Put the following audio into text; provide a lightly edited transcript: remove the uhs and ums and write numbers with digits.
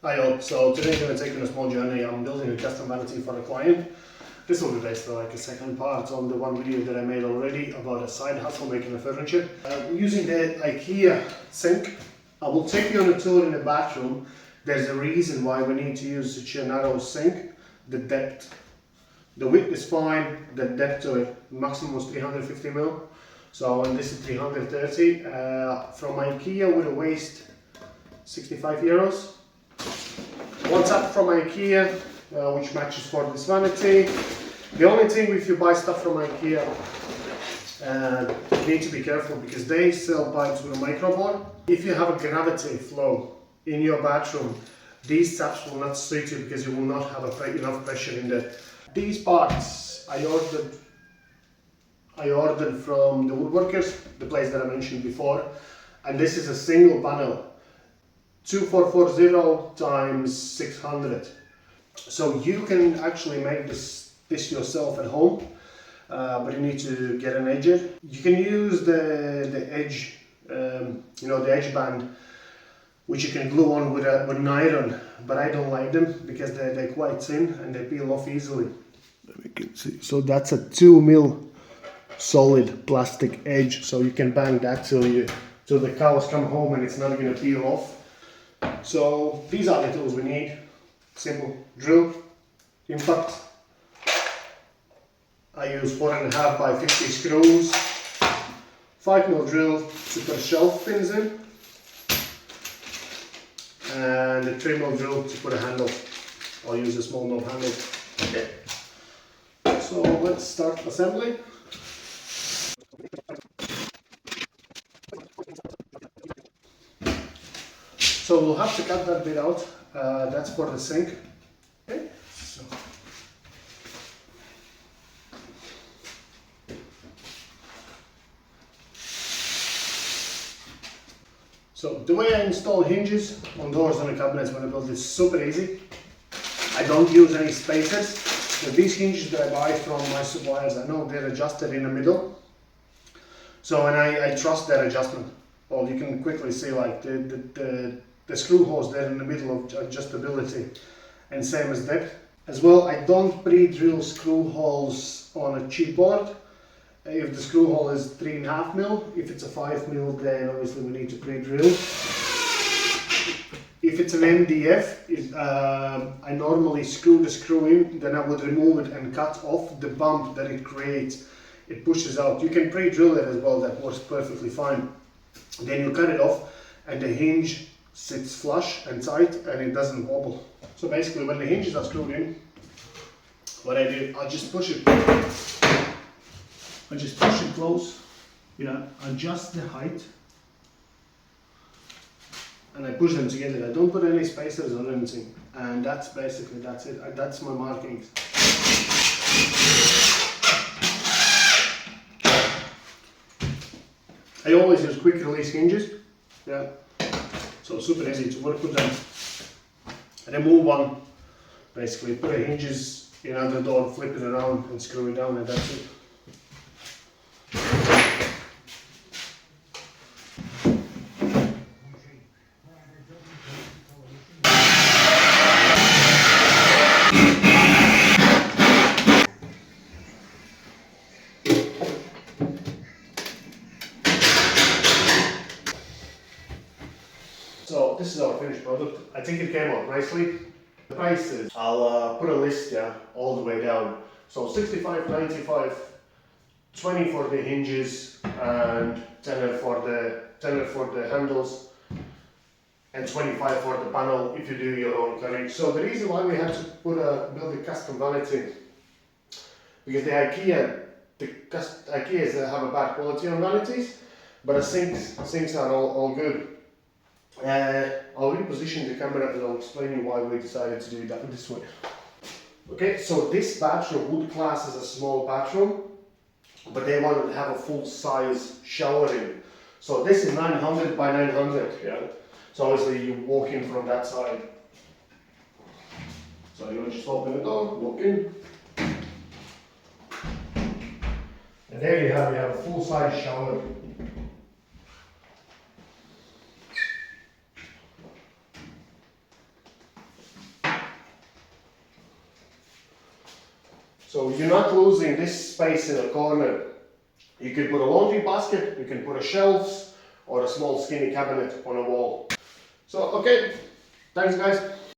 Hi all, so today I'm going to take you on a small journey. I'm building a custom vanity for a client. This will be basically like a second part on the one video that I made already about a side hustle making the furniture. Using the IKEA sink, I will take you on a tour in the bathroom. There's a reason why we need to use such a narrow sink. The depth. The width is fine, the depth to it, maximum was 350 mil. So, and this is 330. From IKEA with a waste, 65 euros. One tap from IKEA, which matches for this vanity. The only thing if you buy stuff from IKEA, you need to be careful because they sell pipes with a microboard. If you have a gravity flow in your bathroom, these taps will not suit you because you will not have enough pressure in there. These parts I ordered from the woodworkers, the place that I mentioned before, and this is a single panel. 2440 times 600. So you can actually make this yourself at home, but you need to get an edger. You can use the edge, the edge band, which you can glue on with an iron, but I don't like them because they're quite thin and they peel off easily. We can see. So that's a 2 mil solid plastic edge, so you can bang that till the cows come home and it's not going to peel off. So these are the tools we need. Simple drill, impact. I use 4.5 by 50 screws, 5 mil drill to put shelf pins in, and a 3 mil drill to put a handle. I'll use a small knob handle. Okay. So let's start assembly. So we'll have to cut that bit out. That's for the sink. Okay. So the way I install hinges on doors and cabinets when I build is super easy. I don't use any spacers. So these hinges that I buy from my suppliers, I know they're adjusted in the middle. So and I trust that adjustment. Well, you can quickly see like the screw holes there in the middle of adjustability, and same as depth. As well, I don't pre-drill screw holes on a cheap board. If the screw hole is 3.5 mil, if it's a 5 mil, then obviously we need to pre-drill. If it's an MDF, I normally screw the screw in, then I would remove it and cut off the bump that it creates. It pushes out. You can pre-drill it as well, that works perfectly fine. Then you cut it off and the hinge sits flush and tight and it doesn't wobble. So basically when the hinges are screwed in, what I do, I just push it close, adjust the height, and I push them together. I don't put any spacers or anything, and that's it. That's my markings. I always use quick release hinges, so super easy to work with them. Remove one, basically put the hinges in under the door, flip it around and screw it down, and that's it. So this is our finished product. I think it came out nicely. The prices, I'll put a list all the way down. So 65.95, 20 for the hinges and 10 for the handles, and 25 for the panel if you do your own cutting. So the reason why we had to build a custom vanity, because the IKEAs have a bad quality on vanities, but the sinks are all good. I'll reposition the camera and I'll explain you why we decided to do that this way. Okay, so this bathroom would class as a small bathroom, but they wanted to have a full size shower in. So this is 900 by 900, So obviously you walk in from that side. So you just open the door, walk in. And there you have a full size shower. So you're not losing this space in a corner. You can put a laundry basket, you can put a shelves, or a small skinny cabinet on a wall. So, okay, thanks guys.